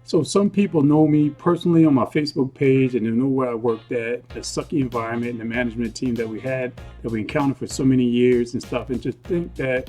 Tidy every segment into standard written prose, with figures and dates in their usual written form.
So some people know me personally on my Facebook page and they know where I worked at, the sucky environment and the management team that we had, that we encountered for so many years and stuff, and just think that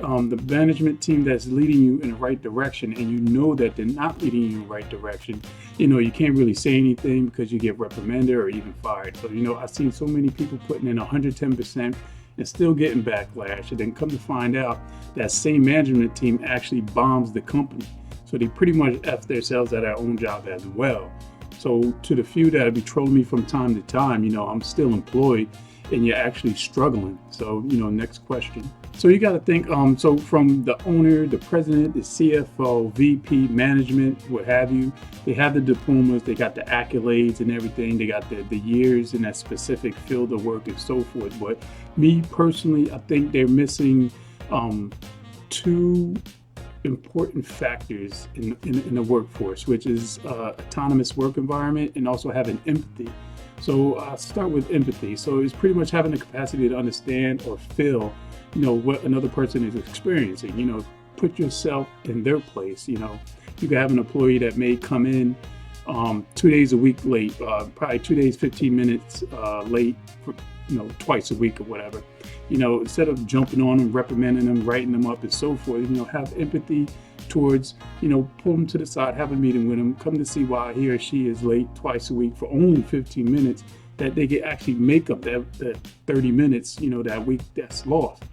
the management team that's leading you in the right direction and you know that they're not leading you in the right direction, you can't really say anything because you get reprimanded or even fired. So, I've seen so many people putting in 110% and still getting backlash. And then come to find out that same management team actually bombs the company. So they pretty much F themselves at their own job as well. So to the few that be trolling me from time to time, I'm still employed and you're actually struggling. So, next question. So you got to think, so from the owner, the president, the CFO, VP, management, what have you, they have the diplomas, they got the accolades and everything, they got the years in that specific field of work and so forth. But me personally, I think they're missing two important factors in the workforce, which is autonomous work environment and also having empathy. So I'll start with empathy. So it's pretty much having the capacity to understand or feel, what another person is experiencing. Put yourself in their place. You can have an employee that may come in 2 days a week late, probably 2 days, 15 minutes late, for, twice a week or whatever. Instead of jumping on them, reprimanding them, writing them up and so forth, have empathy towards, pull them to the side, have a meeting with them, come to see why he or she is late twice a week for only 15 minutes, that they can actually make up that 30 minutes, that week that's lost.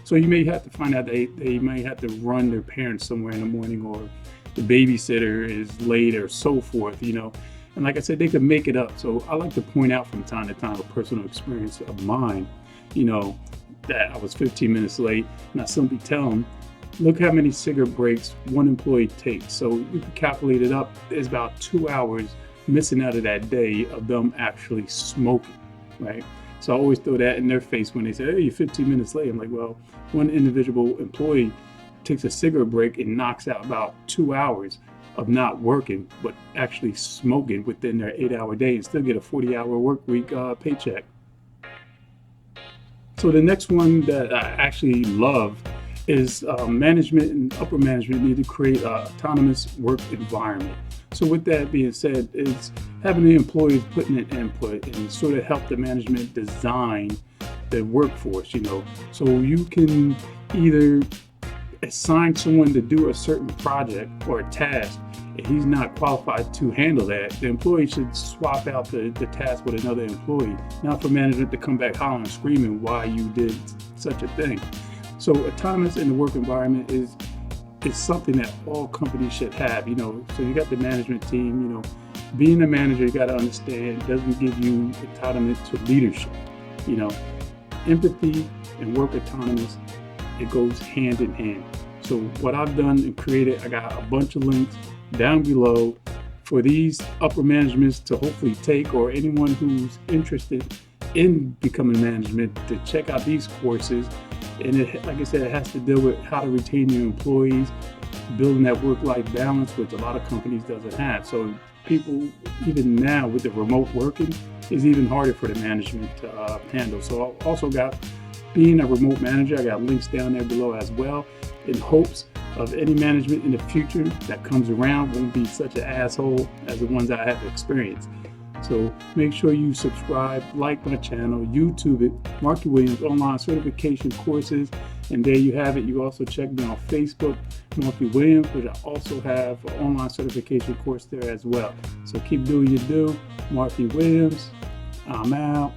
So you may have to find out they might have to run their parents somewhere in the morning, or the babysitter is late or so forth, And like I said, they could make it up. So I like to point out from time to time a personal experience of mine, that I was 15 minutes late, and I simply tell them, look how many cigarette breaks one employee takes. So you can calculate it up. There's about 2 hours missing out of that day of them actually smoking, right? So I always throw that in their face when they say, hey, you're 15 minutes late. I'm like, well, one individual employee takes a cigarette break and knocks out about 2 hours of not working, but actually smoking within their 8-hour day and still get a 40-hour work week paycheck. So the next one that I actually love is management and upper management need to create an autonomous work environment. So with that being said, it's having the employees putting in input and sort of help the management design the workforce, So you can either assign someone to do a certain project or a task, and he's not qualified to handle that, the employee should swap out the task with another employee, not for management to come back hollering and screaming why you did such a thing. So autonomous in the work environment is something that all companies should have, So you got the management team, being a manager, you got to understand, doesn't give you entitlement to leadership, Empathy and work autonomous, it goes hand in hand. So what I've done and created, I got a bunch of links down below for these upper managements to hopefully take, or anyone who's interested in becoming management to check out these courses. And like I said, it has to deal with how to retain your employees, building that work-life balance, which a lot of companies doesn't have. So people, even now with the remote working, is even harder for the management to handle. So I've also got being a remote manager. I got links down there below as well, in hopes of any management in the future that comes around won't be such an asshole as the ones I have experienced. So make sure you subscribe, like my channel, YouTube it, Marky Williams Online Certification Courses, and there you have it. You also check me on Facebook, Marky Williams, which I also have an online certification course there as well. So keep doing your do. Marky Williams, I'm out.